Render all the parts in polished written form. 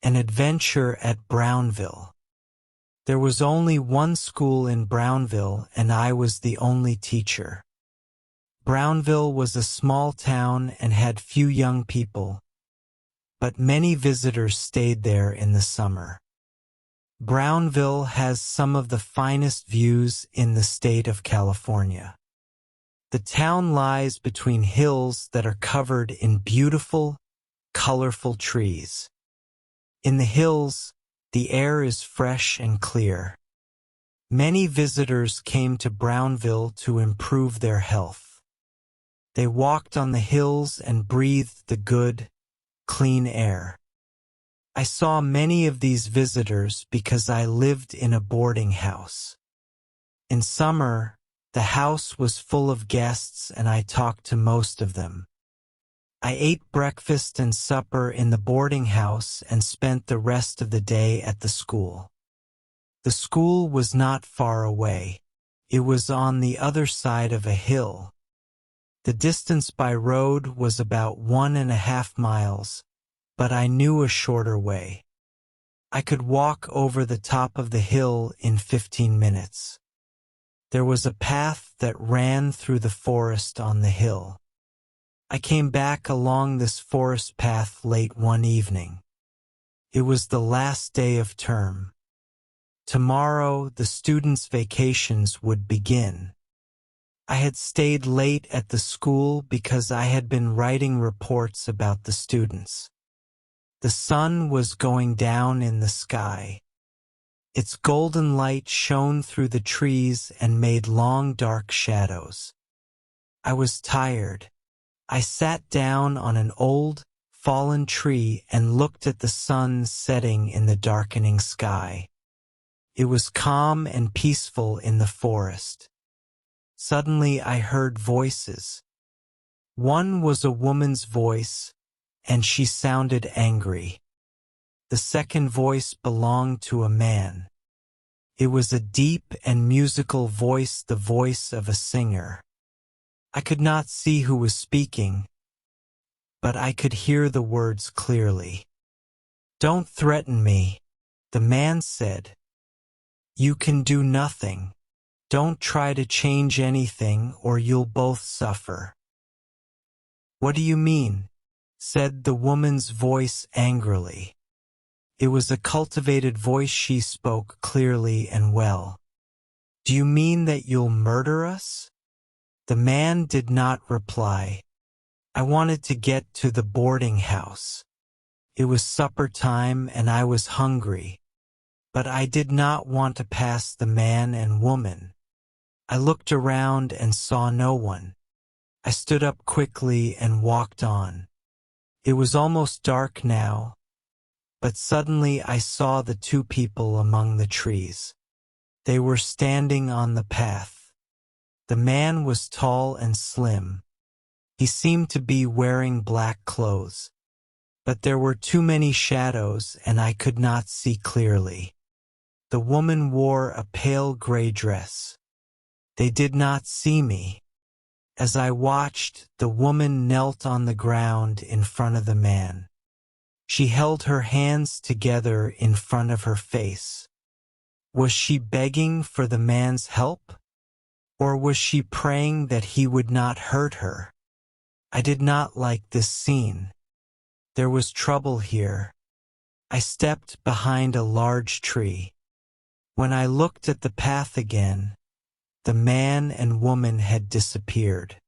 An adventure at Brownville. There was only one school in Brownville, and I was the only teacher. Brownville was a small town and had few young people, but many visitors stayed there in the summer. Brownville has some of the finest views in the state of California. The town lies between hills that are covered in beautiful, colorful trees. In the hills, the air is fresh and clear. Many visitors came to Brownville to improve their health. They walked on the hills and breathed the good, clean air. I saw many of these visitors because I lived in a boarding house. In summer, the house was full of guests and I talked to most of them. I ate breakfast and supper in the boarding house and spent the rest of the day at the school. The school was not far away. It was on the other side of a hill. The distance by road was about 1.5 miles, but I knew a shorter way. I could walk over the top of the hill in 15 minutes. There was a path that ran through the forest on the hill. I came back along this forest path late one evening. It was the last day of term. Tomorrow, the students' vacations would begin. I had stayed late at the school because I had been writing reports about the students. The sun was going down in the sky. Its golden light shone through the trees and made long dark shadows. I was tired. I sat down on an old, fallen tree and looked at the sun setting in the darkening sky. It was calm and peaceful in the forest. Suddenly I heard voices. One was a woman's voice, and she sounded angry. The second voice belonged to a man. It was a deep and musical voice, the voice of a singer. I could not see who was speaking, but I could hear the words clearly. "Don't threaten me," the man said. "You can do nothing. Don't try to change anything or you'll both suffer." "What do you mean?" said the woman's voice angrily. It was a cultivated voice. She spoke clearly and well. "Do you mean that you'll murder us?" The man did not reply. I wanted to get to the boarding house. It was supper time and I was hungry, but I did not want to pass the man and woman. I looked around and saw no one. I stood up quickly and walked on. It was almost dark now, but suddenly I saw the two people among the trees. They were standing on the path. The man was tall and slim. He seemed to be wearing black clothes, but there were too many shadows and I could not see clearly. The woman wore a pale gray dress. They did not see me. As I watched, the woman knelt on the ground in front of the man. She held her hands together in front of her face. Was she begging for the man's help? Or was she praying that he would not hurt her? I did not like this scene. There was trouble here. I stepped behind a large tree. When I looked at the path again, the man and woman had disappeared.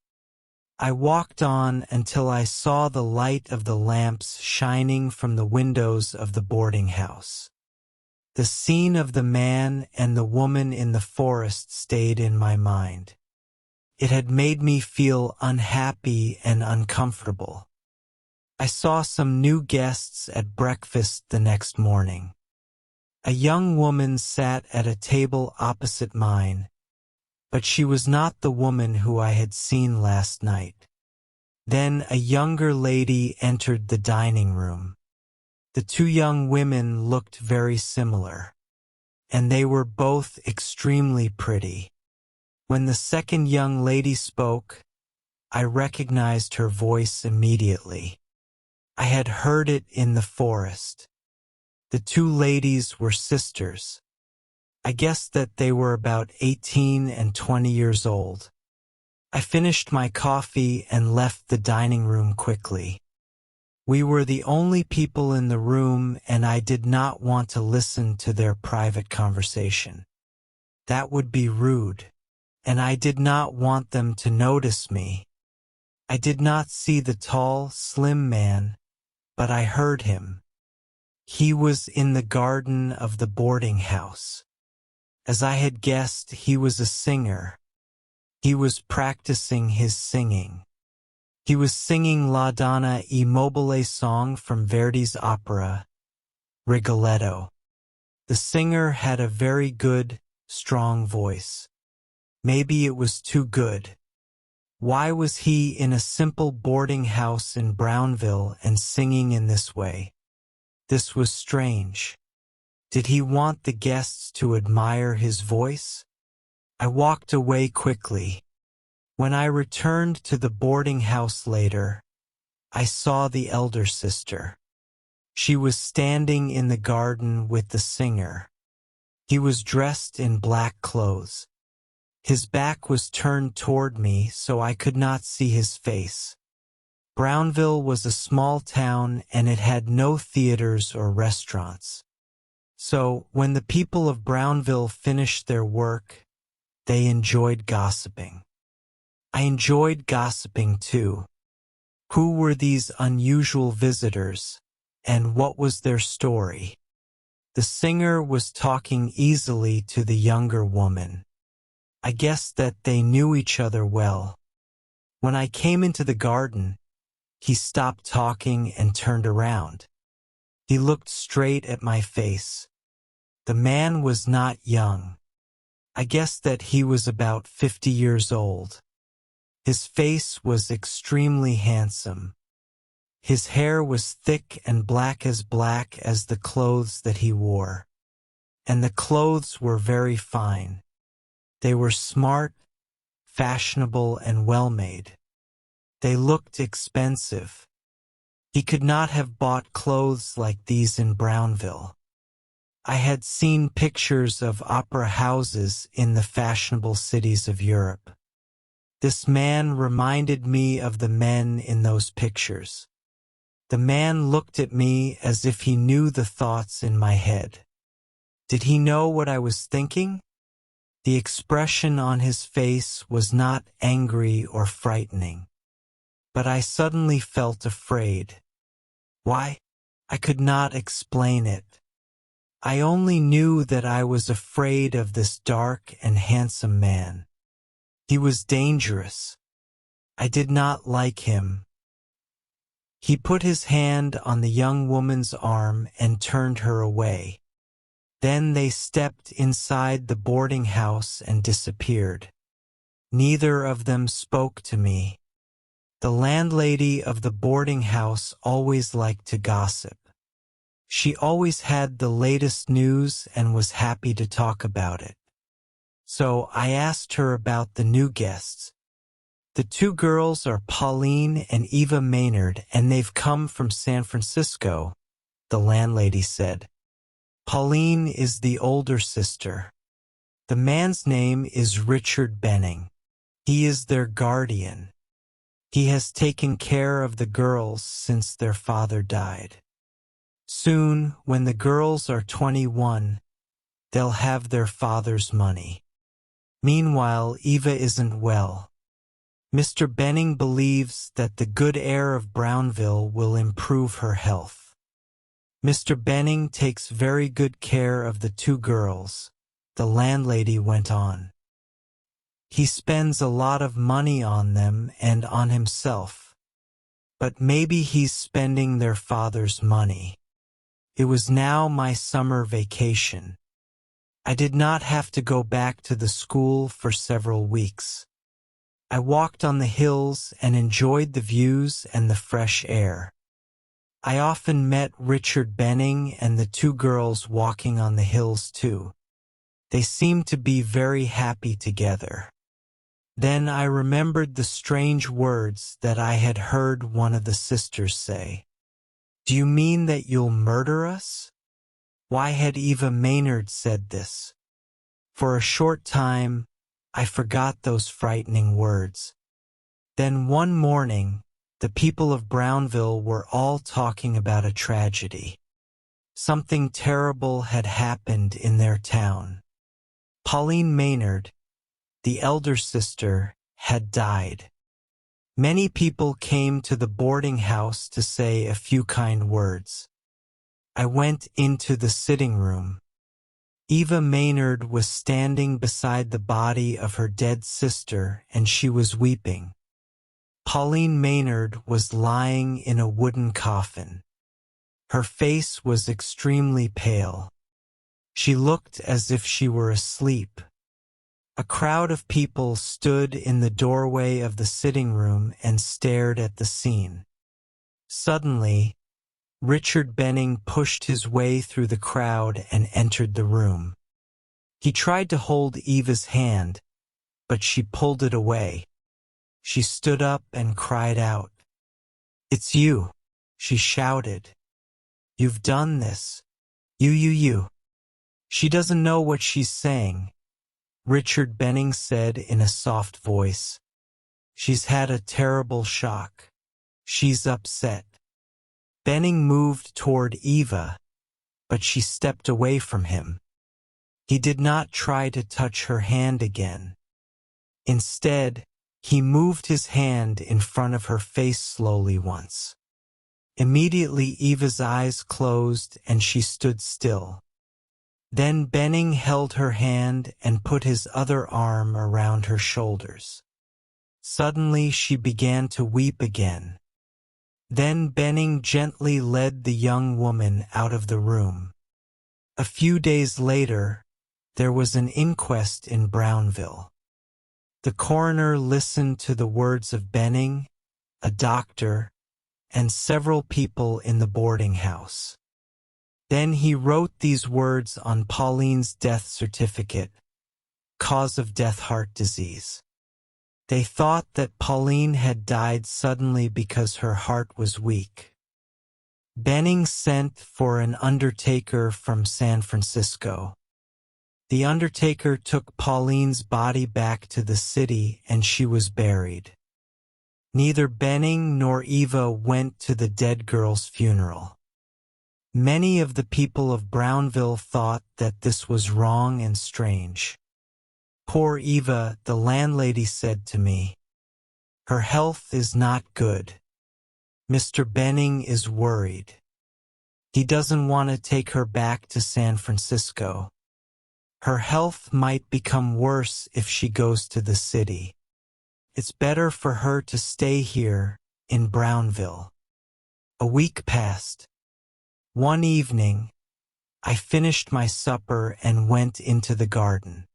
I walked on until I saw the light of the lamps shining from the windows of the boarding house. The scene of the man and the woman in the forest stayed in my mind. It had made me feel unhappy and uncomfortable. I saw some new guests at breakfast the next morning. A young woman sat at a table opposite mine, but she was not the woman who I had seen last night. Then a younger lady entered the dining room. The two young women looked very similar, and they were both extremely pretty. When the second young lady spoke, I recognized her voice immediately. I had heard it in the forest. The two ladies were sisters. I guessed that they were about 18 and 20 years old. I finished my coffee and left the dining room quickly. We were the only people in the room, and I did not want to listen to their private conversation. That would be rude, and I did not want them to notice me. I did not see the tall, slim man, but I heard him. He was in the garden of the boarding house. As I had guessed, he was a singer. He was practicing his singing. He was singing La Donna e Mobile song from Verdi's opera, Rigoletto. The singer had a very good, strong voice. Maybe it was too good. Why was he in a simple boarding house in Brownville and singing in this way? This was strange. Did he want the guests to admire his voice? I walked away quickly. When I returned to the boarding house later, I saw the elder sister. She was standing in the garden with the singer. He was dressed in black clothes. His back was turned toward me, so I could not see his face. Brownville was a small town, and it had no theaters or restaurants. So, when the people of Brownville finished their work, they enjoyed gossiping. I enjoyed gossiping too. Who were these unusual visitors, and what was their story? The singer was talking easily to the younger woman. I guessed that they knew each other well. When I came into the garden, he stopped talking and turned around. He looked straight at my face. The man was not young. I guessed that he was about 50 years old. His face was extremely handsome. His hair was thick and black as the clothes that he wore. And the clothes were very fine. They were smart, fashionable, and well-made. They looked expensive. He could not have bought clothes like these in Brownville. I had seen pictures of opera houses in the fashionable cities of Europe. This man reminded me of the men in those pictures. The man looked at me as if he knew the thoughts in my head. Did he know what I was thinking? The expression on his face was not angry or frightening. But I suddenly felt afraid. Why? I could not explain it. I only knew that I was afraid of this dark and handsome man. He was dangerous. I did not like him. He put his hand on the young woman's arm and turned her away. Then they stepped inside the boarding house and disappeared. Neither of them spoke to me. The landlady of the boarding house always liked to gossip. She always had the latest news and was happy to talk about it. So I asked her about the new guests. The two girls are Pauline and Eva Maynard, and they've come from San Francisco, the landlady said. Pauline is the older sister. The man's name is Richard Benning. He is their guardian. He has taken care of the girls since their father died. Soon, when the girls are 21, they'll have their father's money. Meanwhile, Eva isn't well. Mr. Benning believes that the good air of Brownville will improve her health. Mr. Benning takes very good care of the two girls, the landlady went on. He spends a lot of money on them and on himself. But maybe he's spending their father's money. It was now my summer vacation. I did not have to go back to the school for several weeks. I walked on the hills and enjoyed the views and the fresh air. I often met Richard Benning and the two girls walking on the hills too. They seemed to be very happy together. Then I remembered the strange words that I had heard one of the sisters say. "Do you mean that you'll murder us?" Why had Eva Maynard said this? For a short time, I forgot those frightening words. Then one morning, the people of Brownville were all talking about a tragedy. Something terrible had happened in their town. Pauline Maynard, the elder sister, had died. Many people came to the boarding house to say a few kind words. I went into the sitting room. Eva Maynard was standing beside the body of her dead sister, and she was weeping. Pauline Maynard was lying in a wooden coffin. Her face was extremely pale. She looked as if she were asleep. A crowd of people stood in the doorway of the sitting room and stared at the scene. Suddenly, Richard Benning pushed his way through the crowd and entered the room. He tried to hold Eva's hand, but she pulled it away. She stood up and cried out. "It's you," she shouted. "You've done this. You. She doesn't know what she's saying," Richard Benning said in a soft voice. "She's had a terrible shock. She's upset." Benning moved toward Eva, but she stepped away from him. He did not try to touch her hand again. Instead, he moved his hand in front of her face slowly once. Immediately Eva's eyes closed and she stood still. Then Benning held her hand and put his other arm around her shoulders. Suddenly she began to weep again. Then Benning gently led the young woman out of the room. A few days later, there was an inquest in Brownville. The coroner listened to the words of Benning, a doctor, and several people in the boarding house. Then he wrote these words on Pauline's death certificate: cause of death, heart disease. They thought that Pauline had died suddenly because her heart was weak. Benning sent for an undertaker from San Francisco. The undertaker took Pauline's body back to the city and she was buried. Neither Benning nor Eva went to the dead girl's funeral. Many of the people of Brownville thought that this was wrong and strange. "Poor Eva," the landlady said to me. "Her health is not good. Mr. Benning is worried. He doesn't want to take her back to San Francisco. Her health might become worse if she goes to the city. It's better for her to stay here in Brownville." A week passed. One evening, I finished my supper and went into the garden.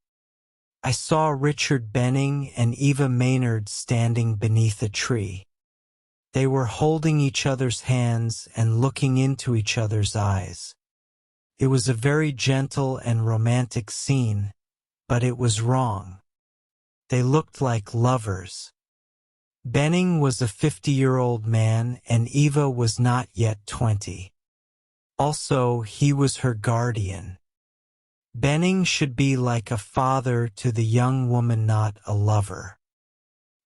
I saw Richard Benning and Eva Maynard standing beneath a tree. They were holding each other's hands and looking into each other's eyes. It was a very gentle and romantic scene, but it was wrong. They looked like lovers. Benning was a 50-year-old man and Eva was not yet 20. Also, he was her guardian. Benning should be like a father to the young woman, not a lover.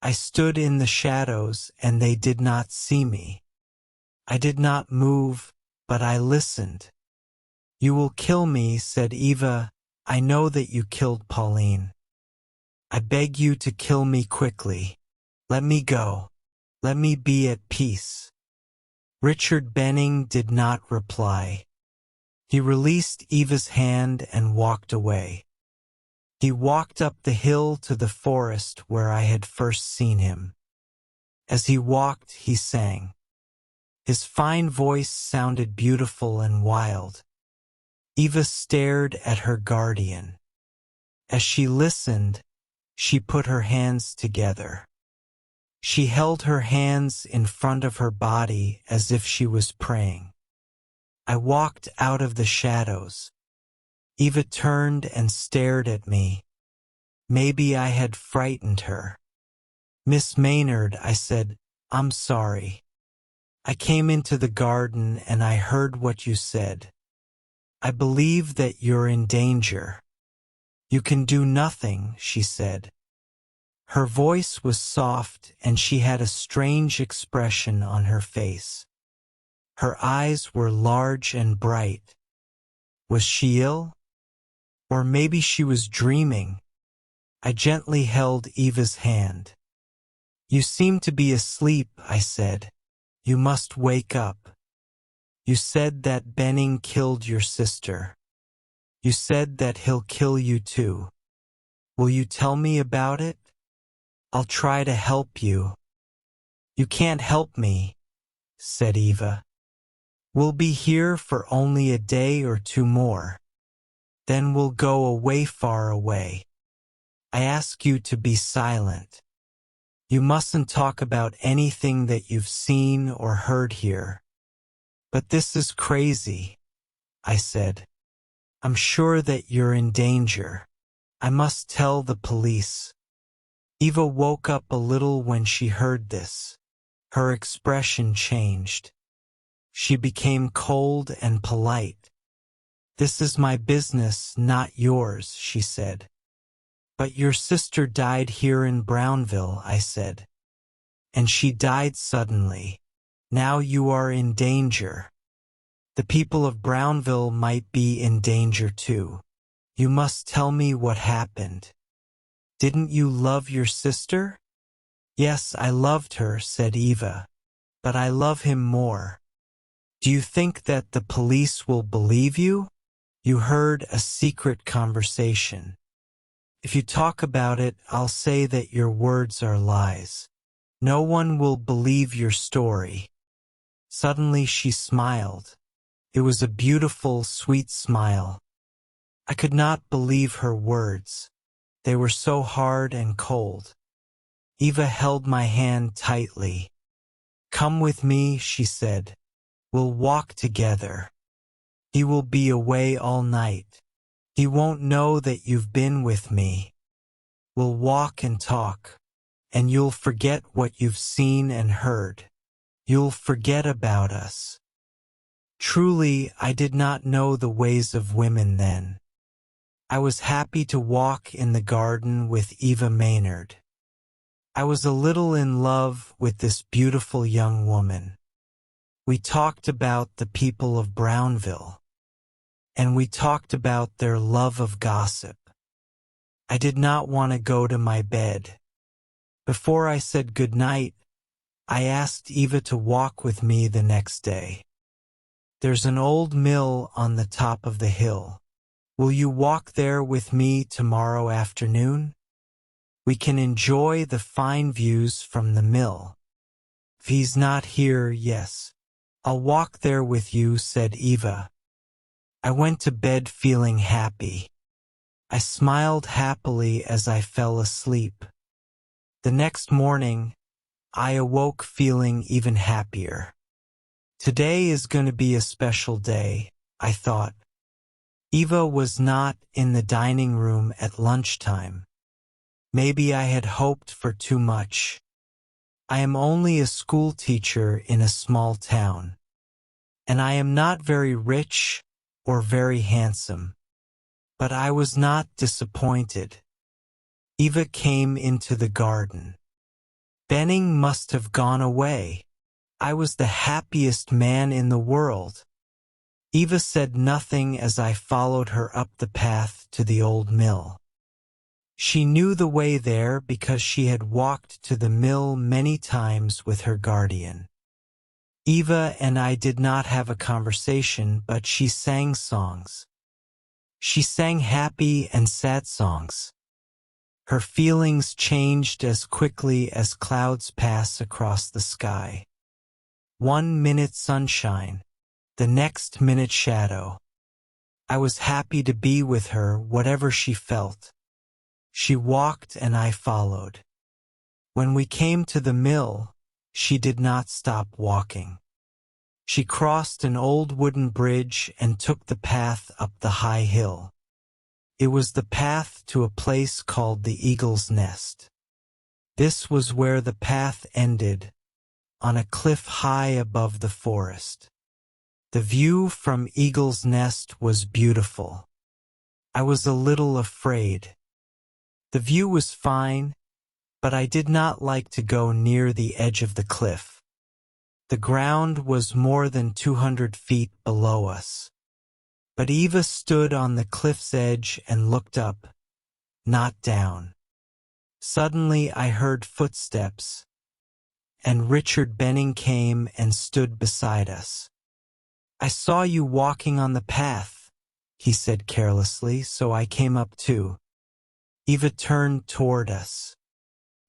I stood in the shadows and they did not see me. I did not move, but I listened. "You will kill me," said Eva. "I know that you killed Pauline. I beg you to kill me quickly. Let me go. Let me be at peace." Richard Benning did not reply. He released Eva's hand and walked away. He walked up the hill to the forest where I had first seen him. As he walked, he sang. His fine voice sounded beautiful and wild. Eva stared at her guardian. As she listened, she put her hands together. She held her hands in front of her body as if she was praying. I walked out of the shadows. Eva turned and stared at me. Maybe I had frightened her. "Miss Maynard," I said, "I'm sorry. I came into the garden and I heard what you said. I believe that you're in danger. You can do nothing, she said. Her voice was soft and she had a strange expression on her face. Her eyes were large and bright. Was she ill? Or maybe she was dreaming. I gently held Eva's hand. You seem to be asleep, I said. You must wake up. You said that Benning killed your sister. You said that he'll kill you too. Will you tell me about it? I'll try to help you. You can't help me, said Eva. We'll be here for only a day or two more. Then we'll go away, far away. I ask you to be silent. You mustn't talk about anything that you've seen or heard here. But this is crazy, I said. I'm sure that you're in danger. I must tell the police. Eva woke up a little when she heard this. Her expression changed. She became cold and polite. This is my business, not yours, she said. But your sister died here in Brownville, I said. And she died suddenly. Now you are in danger. The people of Brownville might be in danger too. You must tell me what happened. Didn't you love your sister? Yes, I loved her, said Eva. But I love him more. Do you think that the police will believe you? You heard a secret conversation. If you talk about it, I'll say that your words are lies. No one will believe your story. Suddenly she smiled. It was a beautiful, sweet smile. I could not believe her words. They were so hard and cold. Eva held my hand tightly. Come with me, she said. We'll walk together. He will be away all night. He won't know that you've been with me. We'll walk and talk, and you'll forget what you've seen and heard. You'll forget about us. Truly, I did not know the ways of women then. I was happy to walk in the garden with Eva Maynard. I was a little in love with this beautiful young woman. We talked about the people of Brownville. And we talked about their love of gossip. I did not want to go to my bed. Before I said good night, I asked Eva to walk with me the next day. There's an old mill on the top of the hill. Will you walk there with me tomorrow afternoon? We can enjoy the fine views from the mill. If he's not here, yes. I'll walk there with you, said Eva. I went to bed feeling happy. I smiled happily as I fell asleep. The next morning, I awoke feeling even happier. Today is going to be a special day, I thought. Eva was not in the dining room at lunchtime. Maybe I had hoped for too much. I am only a school teacher in a small town. And I am not very rich or very handsome. But I was not disappointed. Eva came into the garden. Benning must have gone away. I was the happiest man in the world. Eva said nothing as I followed her up the path to the old mill. She knew the way there because she had walked to the mill many times with her guardian. Eva and I did not have a conversation, but she sang songs. She sang happy and sad songs. Her feelings changed as quickly as clouds pass across the sky. 1 minute sunshine, the next minute shadow. I was happy to be with her, whatever she felt. She walked and I followed. When we came to the mill, she did not stop walking. She crossed an old wooden bridge and took the path up the high hill. It was the path to a place called the Eagle's Nest. This was where the path ended, on a cliff high above the forest. The view from Eagle's Nest was beautiful. I was a little afraid. The view was fine, but I did not like to go near the edge of the cliff. The ground was more than 200 feet below us. But Eva stood on the cliff's edge and looked up, not down. Suddenly I heard footsteps, and Richard Benning came and stood beside us. "I saw you walking on the path," he said carelessly, so I came up too. Eva turned toward us.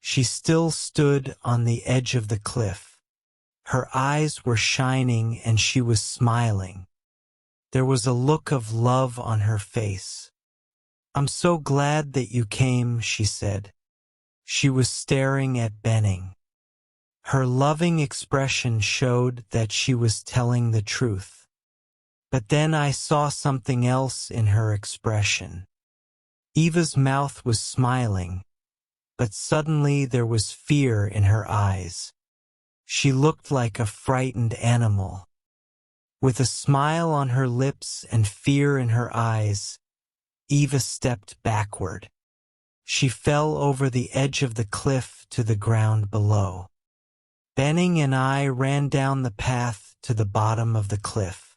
She still stood on the edge of the cliff. Her eyes were shining and she was smiling. There was a look of love on her face. "I'm so glad that you came," she said. She was staring at Benning. Her loving expression showed that she was telling the truth. But then I saw something else in her expression. Eva's mouth was smiling, but suddenly there was fear in her eyes. She looked like a frightened animal. With a smile on her lips and fear in her eyes, Eva stepped backward. She fell over the edge of the cliff to the ground below. Benning and I ran down the path to the bottom of the cliff.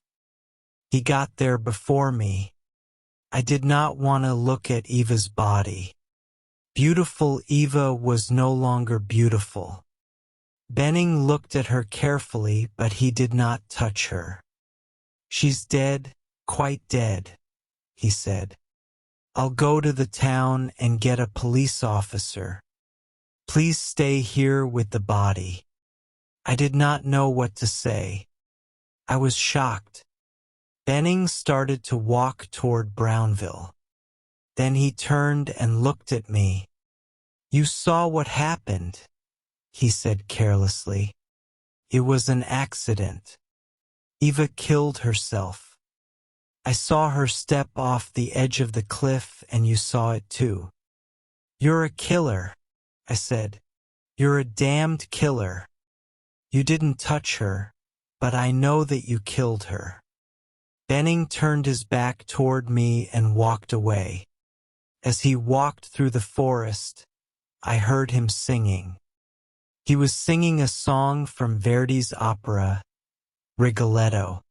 He got there before me. I did not want to look at Eva's body. Beautiful Eva was no longer beautiful. Benning looked at her carefully, but he did not touch her. "She's dead, quite dead," he said. "I'll go to the town and get a police officer. Please stay here with the body." I did not know what to say. I was shocked. Benning started to walk toward Brownville. Then he turned and looked at me. "You saw what happened," he said carelessly. "It was an accident. Eva killed herself. I saw her step off the edge of the cliff and you saw it too." "You're a killer," I said. "You're a damned killer. You didn't touch her, but I know that you killed her." Benning turned his back toward me and walked away. As he walked through the forest, I heard him singing. He was singing a song from Verdi's opera, Rigoletto.